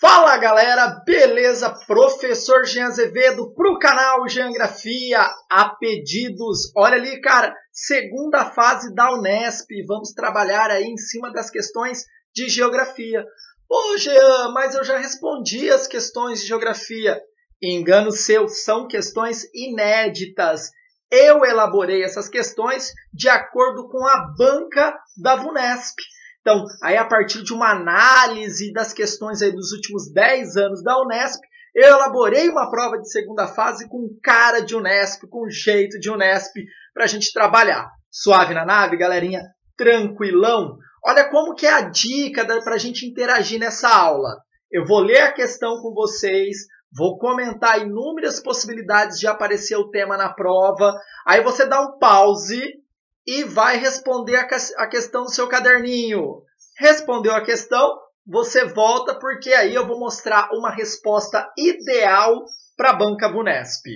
Fala galera, beleza? Professor Jean Azevedo para o canal Geografia a pedidos. Olha ali, cara, segunda fase da Unesp. Vamos trabalhar aí em cima das questões de geografia. Ô Jean, mas eu já respondi as questões de geografia. Engano seu, são questões inéditas. Eu elaborei essas questões de acordo com a banca da VUNESP. Então, aí a partir de uma análise das questões aí dos últimos 10 anos da Unesp, eu elaborei uma prova de segunda fase com cara de Unesp, com jeito de Unesp, para a gente trabalhar. Suave na nave, galerinha? Tranquilão? Olha como que é a dica para a gente interagir nessa aula. Eu vou ler a questão com vocês, vou comentar inúmeras possibilidades de aparecer o tema na prova, aí você dá um pause e vai responder a questão no seu caderninho. Respondeu a questão, você volta, porque aí eu vou mostrar uma resposta ideal para a banca VUNESP.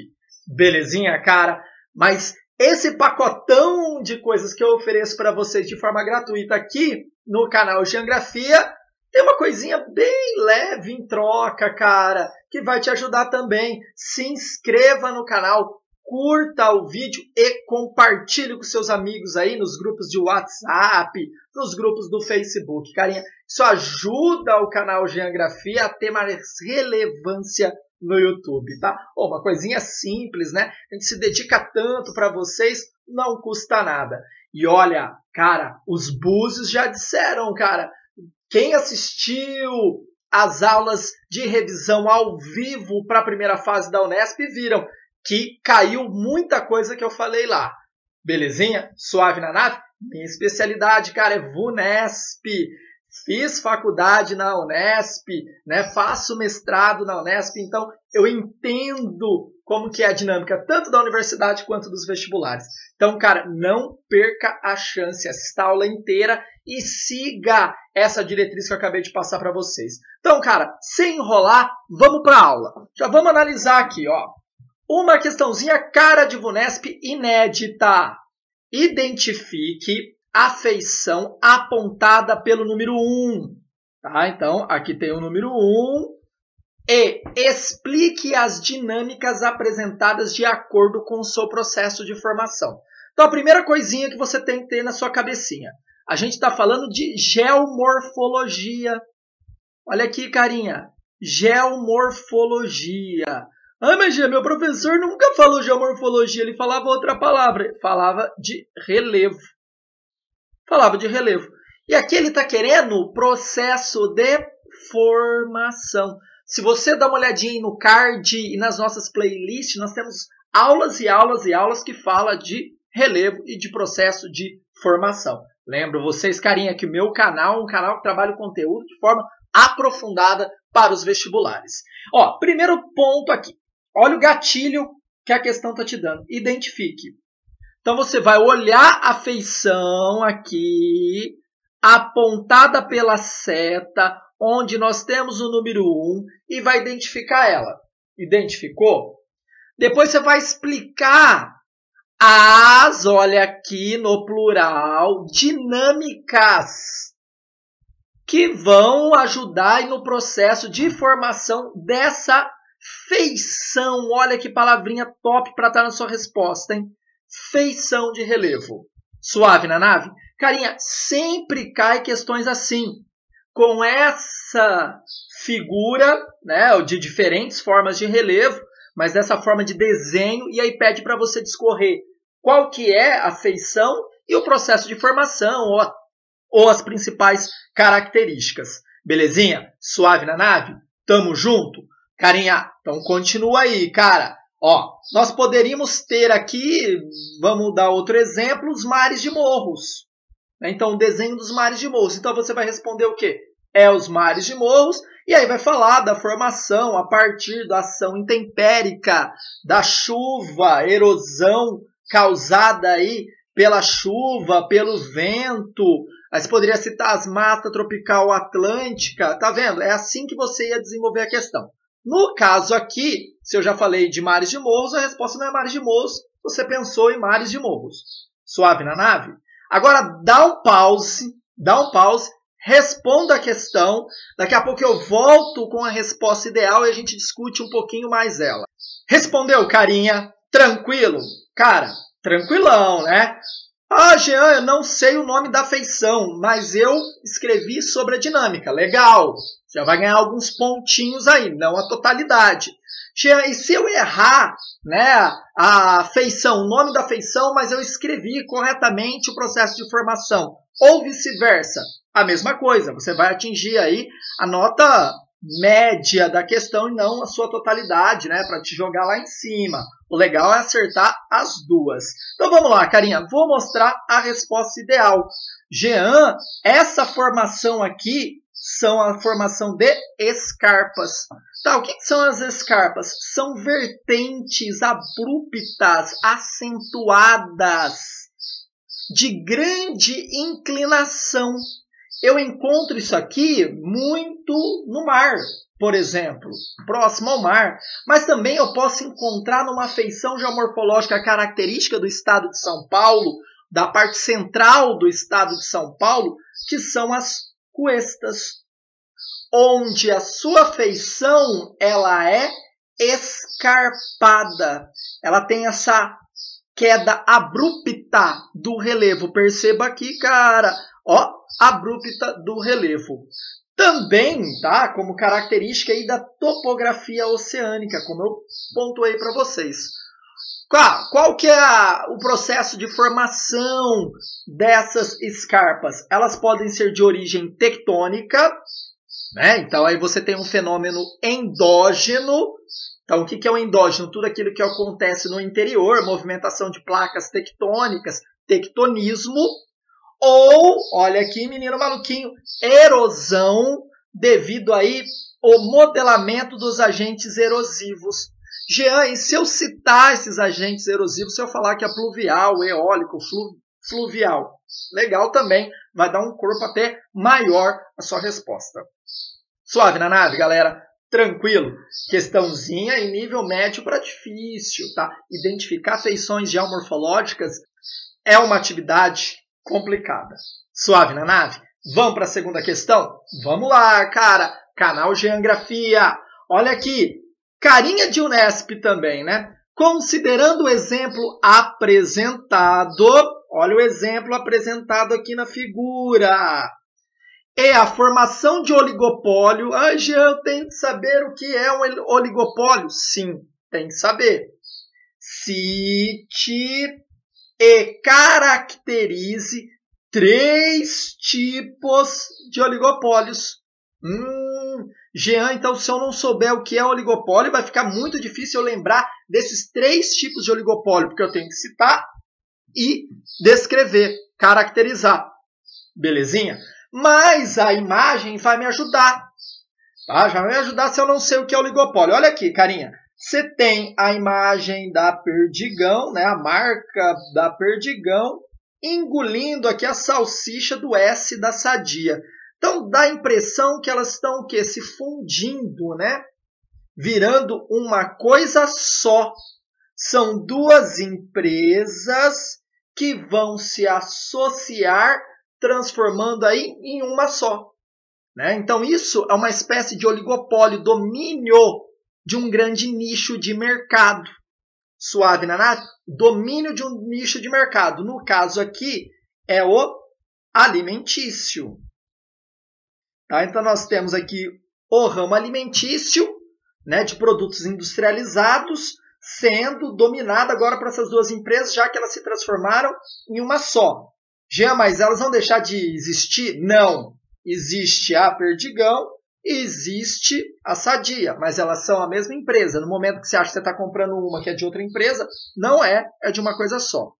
Belezinha, cara? Mas esse pacotão de coisas que eu ofereço para vocês de forma gratuita aqui no canal Geografia, tem uma coisinha bem leve em troca, cara, que vai te ajudar também. Se inscreva no canal, curta o vídeo e compartilhe com seus amigos aí nos grupos de WhatsApp, nos grupos do Facebook. Carinha, isso ajuda o canal Geografia a ter mais relevância no YouTube, tá? Uma coisinha simples, né? A gente se dedica tanto para vocês, não custa nada. E olha, cara, os búzios já disseram, cara, quem assistiu as aulas de revisão ao vivo para a primeira fase da Unesp viram que caiu muita coisa que eu falei lá. Belezinha? Suave na nave? Minha especialidade, cara, é VUNESP. Fiz faculdade na Unesp, né? Faço mestrado na Unesp, então eu entendo como que é a dinâmica tanto da universidade quanto dos vestibulares. Então, cara, não perca a chance, assista a aula inteira e siga essa diretriz que eu acabei de passar para vocês. Então, cara, sem enrolar, vamos para a aula. Já vamos analisar aqui, ó. Uma questãozinha cara de VUNESP inédita. Identifique a feição apontada pelo número 1. Tá? Então, aqui tem o número 1. E explique as dinâmicas apresentadas de acordo com o seu processo de formação. Então, a primeira coisinha que você tem que ter na sua cabecinha. A gente está falando de geomorfologia. Olha aqui, carinha. Geomorfologia. Ah, mas meu professor nunca falou geomorfologia, ele falava outra palavra, falava de relevo. Falava de relevo. E aqui ele está querendo processo de formação. Se você dá uma olhadinha no card e nas nossas playlists, nós temos aulas e aulas e aulas que falam de relevo e de processo de formação. Lembro vocês, carinha, que o meu canal é um canal que trabalha conteúdo de forma aprofundada para os vestibulares. Ó, primeiro ponto aqui. Olha o gatilho que a questão está te dando. Identifique. Então, você vai olhar a feição aqui, apontada pela seta, onde nós temos o número 1, e vai identificar ela. Identificou? Depois você vai explicar as, olha aqui no plural, dinâmicas que vão ajudar no processo de formação dessa feição. Olha que palavrinha top para estar na sua resposta, hein? Feição de relevo. Suave na nave? Carinha, sempre cai questões assim. Com essa figura, né, de diferentes formas de relevo, mas dessa forma de desenho, e aí pede para você discorrer qual que é a feição e o processo de formação, ou as principais características. Belezinha? Suave na nave? Tamo junto? Carinha, então continua aí, cara. Ó, nós poderíamos ter aqui, vamos dar outro exemplo, os mares de morros. Então, o desenho dos mares de morros. Então, você vai responder o quê? É os mares de morros, e aí vai falar da formação a partir da ação intempérica, da chuva, erosão causada aí pela chuva, pelo vento. Aí você poderia citar as matas tropical atlântica. Tá vendo? É assim que você ia desenvolver a questão. No caso aqui, se eu já falei de mares de morros, a resposta não é mares de morros, você pensou em mares de morros. Suave na nave? Agora dá um pause, responda a questão. Daqui a pouco eu volto com a resposta ideal e a gente discute um pouquinho mais ela. Respondeu, carinha? Tranquilo? Cara, tranquilão, né? Ah, Jean, eu não sei o nome da feição, mas eu escrevi sobre a dinâmica. Legal, já vai ganhar alguns pontinhos aí, não a totalidade. Jean, e se eu errar, né, a feição, o nome da feição, mas eu escrevi corretamente o processo de formação, ou vice-versa? A mesma coisa, você vai atingir aí a nota média da questão e não a sua totalidade, né, para te jogar lá em cima. O legal é acertar as duas. Então vamos lá, carinha, vou mostrar a resposta ideal. Jean, essa formação aqui são a formação de escarpas. Tá, o que são as escarpas? São vertentes abruptas, acentuadas, de grande inclinação. Eu encontro isso aqui muito no mar, por exemplo, próximo ao mar. Mas também eu posso encontrar numa feição geomorfológica característica do estado de São Paulo, da parte central do estado de São Paulo, que são as cuestas, onde a sua feição ela é escarpada. Ela tem essa queda abrupta do relevo. Perceba aqui, cara, ó, abrupta do relevo. Também, tá, como característica aí da topografia oceânica, como eu pontuei para vocês. Qual que é o processo de formação dessas escarpas? Elas podem ser de origem tectônica, né? Então aí você tem um fenômeno endógeno. Então o que é o endógeno? Tudo aquilo que acontece no interior, movimentação de placas tectônicas, tectonismo. Ou, olha aqui, menino maluquinho, erosão devido aí ao modelamento dos agentes erosivos. Jean, e se eu citar esses agentes erosivos, se eu falar que é pluvial, eólico, fluvial? Legal também, vai dar um corpo até maior a sua resposta. Suave na nave, galera? Tranquilo. Questãozinha em nível médio para difícil, tá? Identificar feições geomorfológicas é uma atividade complicada. Suave na nave? Vamos para a segunda questão? Vamos lá, cara. Canal Geografia. Olha aqui. Carinha de Unesp também, né? Considerando o exemplo apresentado, olha o exemplo apresentado aqui na figura. É a formação de oligopólio. Ah, Jean, eu tenho que saber o que é um oligopólio? Sim, tem que saber. Cite e caracterize 3 tipos de oligopólios. Jean, então se eu não souber o que é oligopólio, vai ficar muito difícil eu lembrar desses 3 tipos de oligopólio, porque eu tenho que citar e descrever, caracterizar. Belezinha? Mas a imagem vai me ajudar. Tá? Já vai me ajudar se eu não sei o que é oligopólio. Olha aqui, carinha. Você tem a imagem da Perdigão, né? A marca da Perdigão, engolindo aqui a salsicha do S da Sadia. Então dá a impressão que elas estão o quê? Se fundindo, né? Virando uma coisa só. São 2 empresas que vão se associar, transformando aí em uma só. Né? Então isso é uma espécie de oligopólio, domínio de um grande nicho de mercado. Suave na nave? Domínio de um nicho de mercado. No caso aqui, é o alimentício. Tá? Então nós temos aqui o ramo alimentício, né, de produtos industrializados, sendo dominado agora por essas 2 empresas, já que elas se transformaram em uma só. Jean, mas elas vão deixar de existir? Não. Existe a Perdigão e existe a Sadia, mas elas são a mesma empresa. No momento que você acha que você está comprando uma que é de outra empresa, não é de uma coisa só.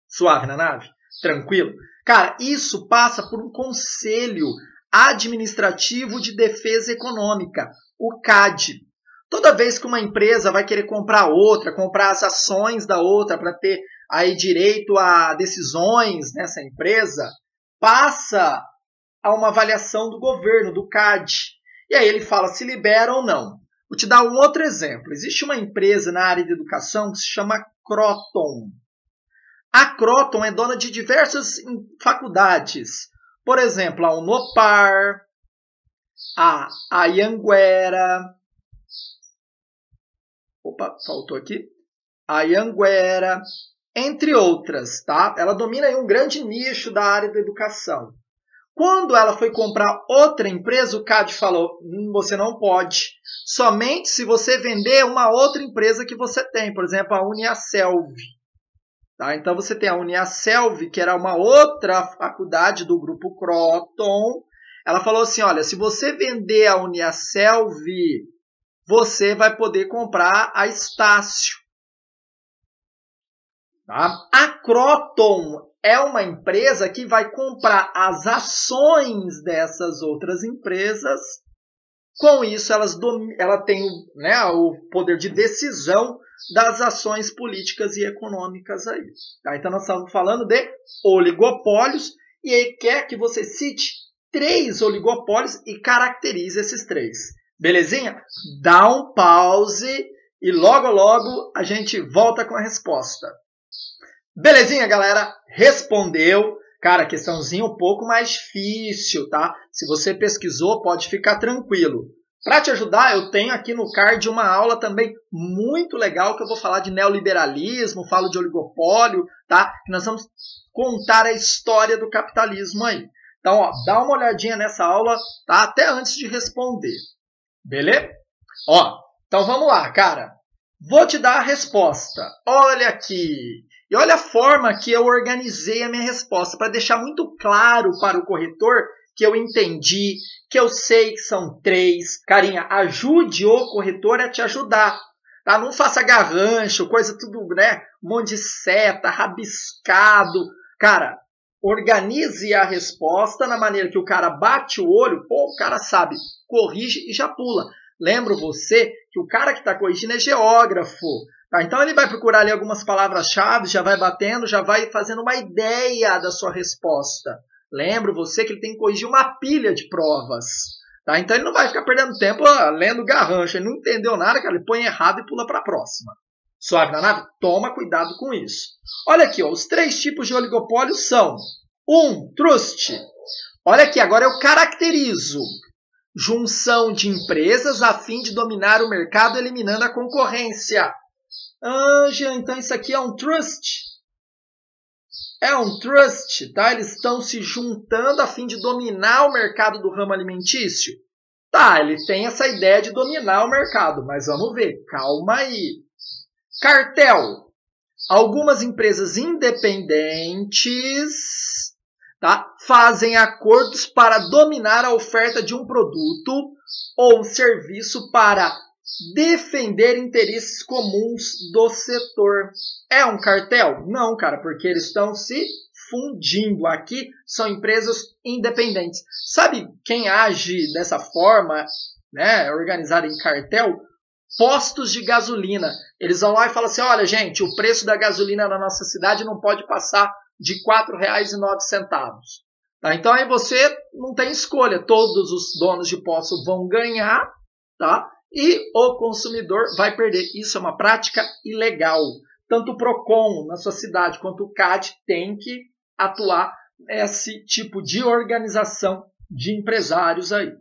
Suave na nave? Tranquilo? Cara, isso passa por um Conselho Administrativo de Defesa Econômica, o CAD. Toda vez que uma empresa vai querer comprar outra, comprar as ações da outra para ter aí direito a decisões nessa empresa, passa a uma avaliação do governo, do CAD. E aí ele fala se libera ou não. Vou te dar um outro exemplo. Existe uma empresa na área de educação que se chama Kroton. A Kroton é dona de diversas faculdades. Por exemplo, a Unopar, a Anhanguera, faltou aqui, a Anhanguera, entre outras, tá? Ela domina aí um grande nicho da área da educação. Quando ela foi comprar outra empresa, o CAD falou, você não pode, somente se você vender uma outra empresa que você tem, por exemplo, a Uniaselv. Tá? Então, você tem a Uniaselv, que era uma outra faculdade do grupo Croton. Ela falou assim, olha, se você vender a Uniaselv, você vai poder comprar a Estácio. Tá? A Croton é uma empresa que vai comprar as ações dessas outras empresas. Com isso, ela tem, né, o poder de decisão das ações políticas e econômicas aí. Tá? Então, nós estamos falando de oligopólios e ele quer que você cite 3 oligopólios e caracterize esses 3. Belezinha? Dá um pause e logo, logo a gente volta com a resposta. Belezinha, galera? Respondeu. Cara, questãozinha um pouco mais difícil, tá? Se você pesquisou, pode ficar tranquilo. Para te ajudar, eu tenho aqui no card uma aula também muito legal que eu vou falar de neoliberalismo, falo de oligopólio, tá? Que nós vamos contar a história do capitalismo aí. Então, ó, dá uma olhadinha nessa aula, tá? Até antes de responder. Beleza? Ó, então vamos lá, cara. Vou te dar a resposta. Olha aqui. E olha a forma que eu organizei a minha resposta, para deixar muito claro para o corretor que eu entendi, que eu sei que são 3. Carinha, ajude o corretor a te ajudar. Tá? Não faça garrancho, coisa tudo, né? Um monte de seta, rabiscado. Cara, organize a resposta na maneira que o cara bate o olho, pô, o cara sabe, corrige e já pula. Lembro você que o cara que está corrigindo é geógrafo. Tá? Então ele vai procurar ali algumas palavras-chave, já vai batendo, já vai fazendo uma ideia da sua resposta. Lembro você que ele tem que corrigir uma pilha de provas. Tá? Então ele não vai ficar perdendo tempo lendo garrancho. Ele não entendeu nada, cara, ele põe errado e pula para a próxima. Suave na nave? Toma cuidado com isso. Olha aqui, ó, os 3 tipos de oligopólio são 1. Trust. Olha aqui, agora eu caracterizo. Junção de empresas a fim de dominar o mercado, eliminando a concorrência. Jean, então isso aqui é um trust? É um trust, tá? Eles estão se juntando a fim de dominar o mercado do ramo alimentício? Tá, ele tem essa ideia de dominar o mercado, mas vamos ver, calma aí. Cartel. Algumas empresas independentes, tá, fazem acordos para dominar a oferta de um produto ou serviço para defender interesses comuns do setor. É um cartel? Não, cara, porque eles estão se fundindo. Aqui são empresas independentes. Sabe quem age dessa forma, né, organizada em cartel? Postos de gasolina. Eles vão lá e falam assim, olha, gente, o preço da gasolina na nossa cidade não pode passar de R$ 4,09. Tá? Então aí você não tem escolha. Todos os donos de posto vão ganhar, tá? E o consumidor vai perder. Isso é uma prática ilegal. Tanto o PROCON na sua cidade quanto o CAD tem que atuar nesse tipo de organização de empresários aí.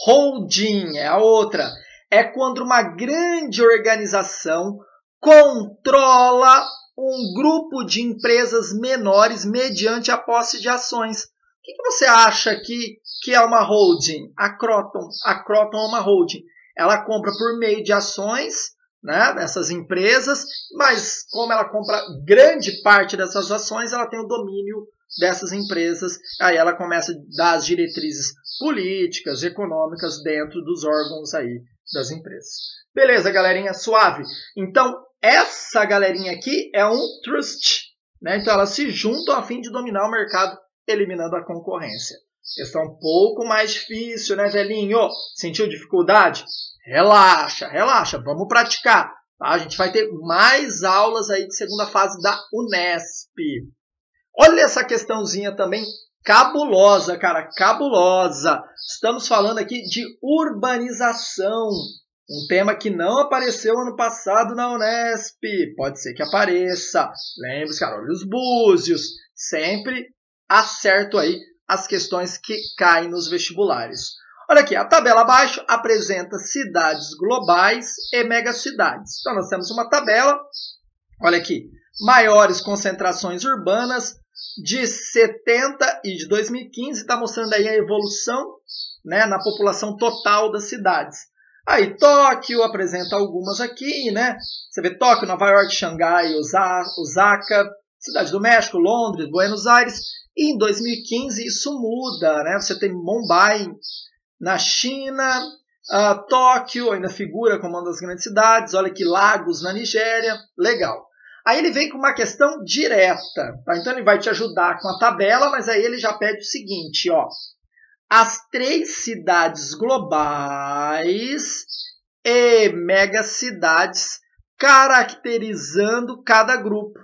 Holding é a outra. É quando uma grande organização controla um grupo de empresas menores mediante a posse de ações. O que você acha que é uma holding? A Croton é uma holding. Ela compra por meio de ações, né, dessas empresas, mas como ela compra grande parte dessas ações, ela tem o domínio dessas empresas. Aí ela começa a dar as diretrizes políticas, econômicas dentro dos órgãos aí das empresas. Beleza, galerinha, suave? Então, essa galerinha aqui é um trust, né? Então, elas se juntam a fim de dominar o mercado, eliminando a concorrência. Questão um pouco mais difícil, né, velhinho? Sentiu dificuldade? Relaxa, relaxa, vamos praticar. Tá? A gente vai ter mais aulas aí de segunda fase da Unesp. Olha essa questãozinha também cabulosa, cara, cabulosa. Estamos falando aqui de urbanização, um tema que não apareceu ano passado na Unesp. Pode ser que apareça. Lembre-se, cara, olha os búzios. Sempre acerto aí as questões que caem nos vestibulares. Olha aqui, a tabela abaixo apresenta cidades globais e megacidades. Então, nós temos uma tabela, olha aqui, maiores concentrações urbanas de 70 e de 2015, está mostrando aí a evolução, né, na população total das cidades. Aí, Tóquio apresenta algumas aqui, né? Você vê Tóquio, Nova York, Xangai, Osaka, Cidade do México, Londres, Buenos Aires. E em 2015 isso muda, né? Você tem Mumbai na China, Tóquio ainda figura como uma das grandes cidades. Olha aqui, Lagos na Nigéria. Legal. Aí ele vem com uma questão direta, tá? Então ele vai te ajudar com a tabela, mas aí ele já pede o seguinte, ó. As 3 cidades globais e megacidades caracterizando cada grupo.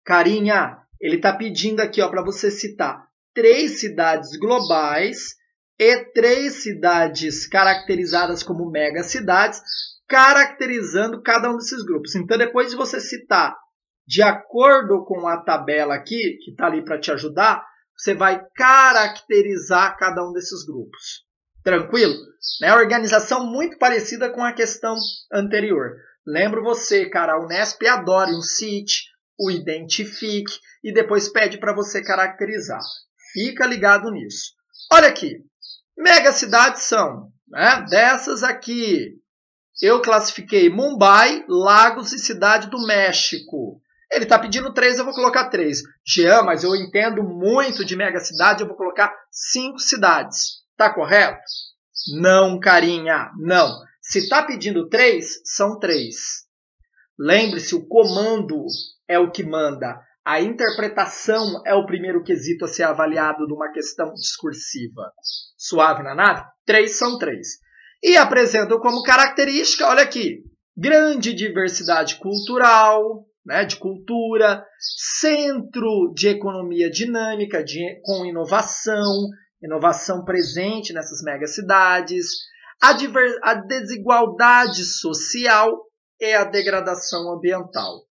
Carinha, ele está pedindo aqui para você citar 3 cidades globais e 3 cidades caracterizadas como megacidades, caracterizando cada um desses grupos. Então, depois de você citar de acordo com a tabela aqui, que está ali para te ajudar, você vai caracterizar cada um desses grupos. Tranquilo? Né? Organização muito parecida com a questão anterior. Lembro você, cara, a Unesp adora um cite, o identifique e depois pede para você caracterizar. Fica ligado nisso. Olha aqui. Megacidades são, né, dessas aqui. Eu classifiquei Mumbai, Lagos e Cidade do México. Ele está pedindo 3, eu vou colocar 3. Jean, mas eu entendo muito de megacidade, eu vou colocar 5 cidades. Tá correto? Não, carinha, não. Se está pedindo 3, são 3. Lembre-se, o comando é o que manda. A interpretação é o primeiro quesito a ser avaliado numa questão discursiva. Suave na nave? 3 são 3. E apresentam como característica, olha aqui, grande diversidade cultural, né, de cultura, centro de economia dinâmica com inovação presente nessas megacidades, a desigualdade social e a degradação ambiental.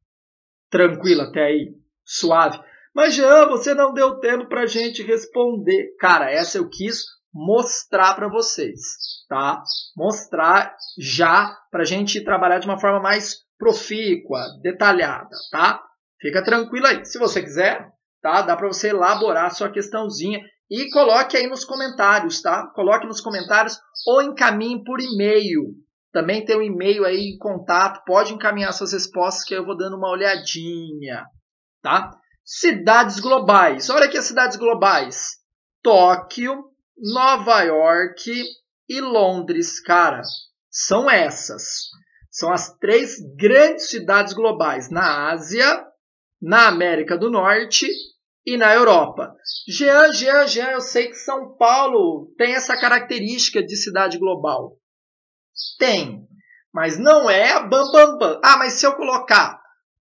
Tranquilo até aí? Suave. Mas, Jean, você não deu tempo para a gente responder. Cara, essa eu quis mostrar para vocês, tá? Mostrar já para a gente trabalhar de uma forma mais profícua, detalhada, tá? Fica tranquilo aí. Se você quiser, tá? Dá para você elaborar a sua questãozinha e coloque aí nos comentários, tá? Coloque nos comentários ou encaminhe por e-mail. Também tem um e-mail aí em contato, pode encaminhar suas respostas que eu vou dando uma olhadinha, tá? Cidades globais. Olha aqui as cidades globais. Tóquio, Nova York e Londres, cara. São essas. São as 3 grandes cidades globais na Ásia, na América do Norte e na Europa. Jean, eu sei que São Paulo tem essa característica de cidade global. Tem, mas não é a bam. Ah, mas se eu colocar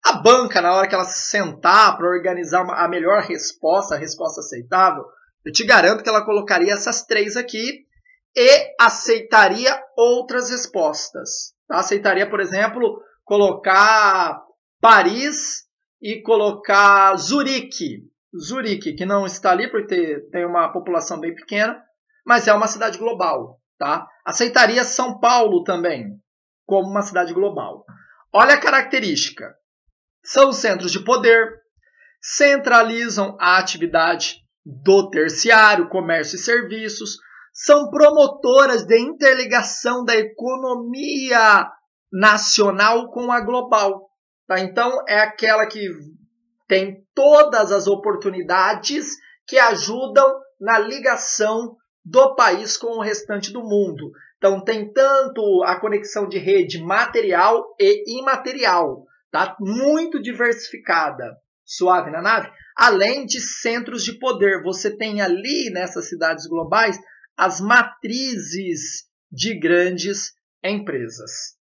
a banca na hora que ela se sentar para organizar a melhor resposta, a resposta aceitável, eu te garanto que ela colocaria essas 3 aqui e aceitaria outras respostas. Tá? Aceitaria, por exemplo, colocar Paris e colocar Zurique. Zurique, que não está ali porque tem uma população bem pequena, mas é uma cidade global. Tá? Aceitaria São Paulo também como uma cidade global. Olha a característica. São centros de poder, centralizam a atividade do terciário, comércio e serviços, são promotoras de interligação da economia nacional com a global. Tá? Então, é aquela que tem todas as oportunidades que ajudam na ligação do país com o restante do mundo. Então, tem tanto a conexão de rede material e imaterial, tá? Muito diversificada, suave na nave. Além de centros de poder, você tem ali nessas cidades globais as matrizes de grandes empresas.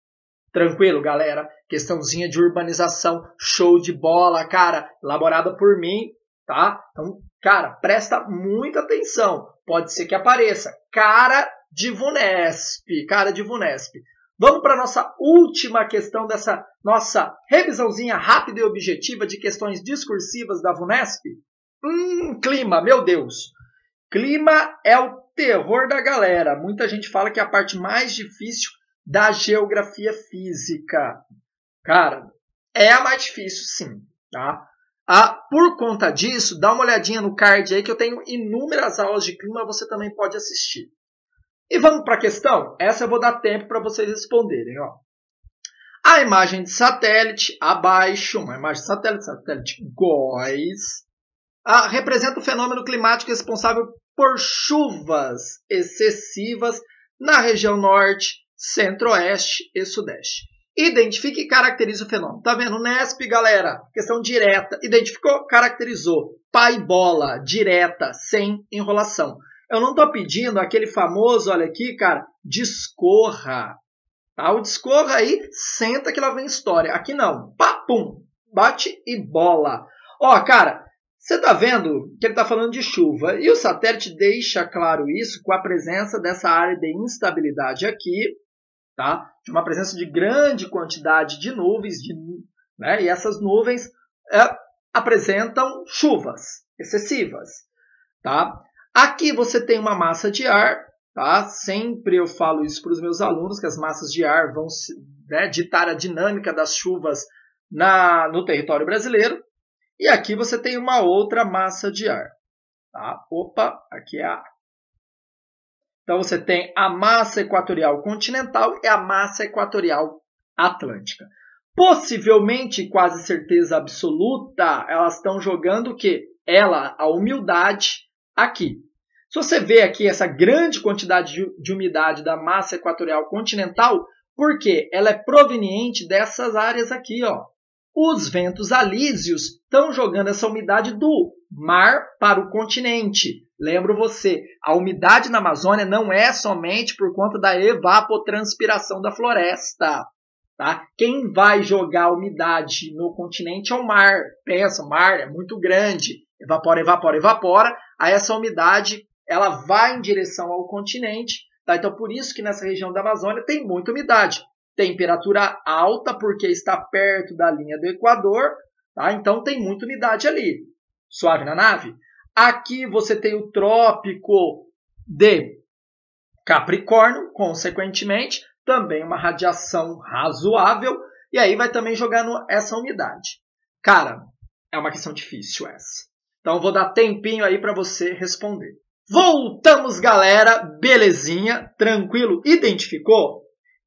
Tranquilo, galera? Questãozinha de urbanização, show de bola, cara, elaborada por mim, tá? Então, cara, presta muita atenção. Pode ser que apareça. Cara de VUNESP. Vamos para a nossa última questão dessa nossa revisãozinha rápida e objetiva de questões discursivas da VUNESP? Clima, meu Deus. Clima é o terror da galera. Muita gente fala que é a parte mais difícil da geografia física. Cara, é a mais difícil, sim, tá? Por conta disso, dá uma olhadinha no card aí que eu tenho inúmeras aulas de clima, você também pode assistir. E vamos para a questão? Essa eu vou dar tempo para vocês responderem. Ó. A imagem de satélite, abaixo, uma imagem de satélite GOES, representa o fenômeno climático responsável por chuvas excessivas na região norte, centro-oeste e sudeste. Identifique e caracterize o fenômeno. Tá vendo? Nesp, galera, questão direta. Identificou, caracterizou. Pai bola, direta, sem enrolação. Eu não estou pedindo aquele famoso, olha aqui, cara, discorra. Tá? O discorra aí, senta que lá vem história. Aqui não. Papum. Bate e bola. Ó, cara, você tá vendo que ele está falando de chuva. E o satélite deixa claro isso com a presença dessa área de instabilidade aqui. Tá? De uma presença de grande quantidade de nuvens. Né? E essas nuvens apresentam chuvas excessivas. Tá? Aqui você tem uma massa de ar, tá? Sempre eu falo isso para os meus alunos, que as massas de ar vão ditar a dinâmica das chuvas no território brasileiro. E aqui você tem uma outra massa de ar. Tá? Opa, aqui é a ar. Então você tem a massa equatorial continental e a massa equatorial atlântica. Possivelmente, quase certeza absoluta, elas estão jogando o quê? A umidade aqui. Se você vê aqui essa grande quantidade de umidade da massa equatorial continental, porque ela é proveniente dessas áreas aqui, ó. Os ventos alísios estão jogando essa umidade do mar para o continente. Lembro você, a umidade na Amazônia não é somente por conta da evapotranspiração da floresta. Tá? Quem vai jogar a umidade no continente é o mar. Pensa, o mar é muito grande. Evapora, evapora, evapora. Aí essa umidade ela vai em direção ao continente. Tá? Então, por isso que nessa região da Amazônia tem muita umidade. Temperatura alta, porque está perto da linha do Equador. Tá? Então, tem muita umidade ali. Suave na nave? Aqui você tem o trópico de Capricórnio, consequentemente, também uma radiação razoável. E aí vai também jogar essa umidade. Cara, é uma questão difícil essa. Então, vou dar tempinho aí para você responder. Voltamos, galera. Belezinha, tranquilo. Identificou?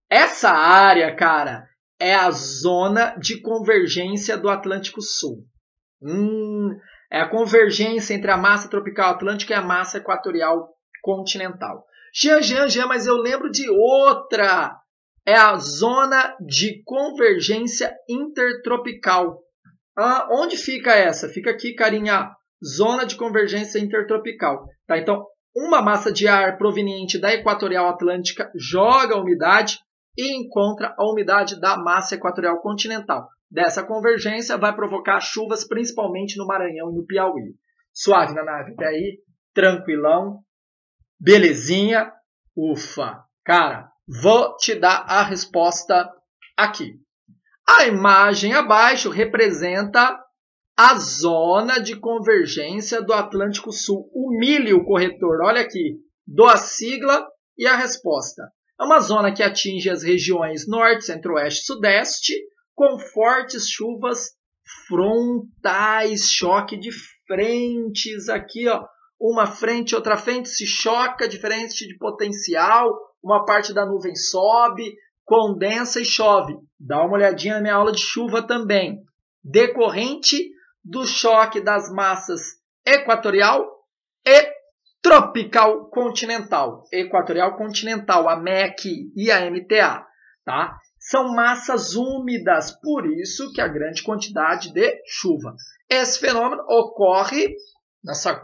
Essa área, cara, é a zona de convergência do Atlântico Sul. É a convergência entre a massa tropical atlântica e a massa equatorial continental. Jean, mas eu lembro de outra. É a zona de convergência intertropical. Onde fica essa? Fica aqui, carinha. Zona de convergência intertropical. Tá? Então, uma massa de ar proveniente da equatorial atlântica joga a umidade e encontra a umidade da massa equatorial continental. Dessa convergência vai provocar chuvas principalmente no Maranhão e no Piauí. Suave na nave até aí, tranquilão, belezinha, ufa. Cara, vou te dar a resposta aqui. A imagem abaixo representa a zona de convergência do Atlântico Sul. Humilhe o corretor, olha aqui, dou a sigla e a resposta. É uma zona que atinge as regiões norte, centro-oeste e sudeste, com fortes chuvas frontais, choque de frentes aqui, ó. Uma frente, outra frente se choca, diferente de potencial, uma parte da nuvem sobe, condensa e chove. Dá uma olhadinha na minha aula de chuva também. Decorrente do choque das massas equatorial e tropical continental. Equatorial continental, a MEC e a MTA, tá? São massas úmidas, por isso que a grande quantidade de chuva. Esse fenômeno ocorre nessa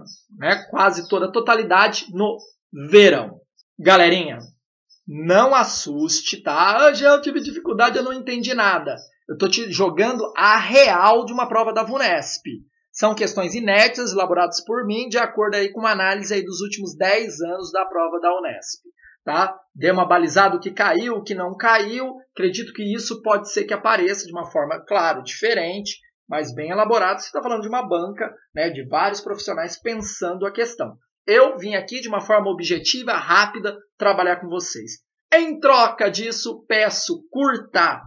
quase toda a totalidade no verão. Galerinha, não assuste, tá? Eu tive dificuldade, eu não entendi nada. Eu estou te jogando a real de uma prova da VUNESP. São questões inéditas, elaboradas por mim, de acordo aí com uma análise aí dos últimos 10 anos da prova da Unesp. Tá? Dei uma balizada o que caiu, o que não caiu. Acredito que isso pode ser que apareça de uma forma, claro, diferente, mas bem elaborada. Você está falando de uma banca, né, de vários profissionais pensando a questão. eu vim aqui de uma forma objetiva, rápida, trabalhar com vocês. Em troca disso, peço, curta,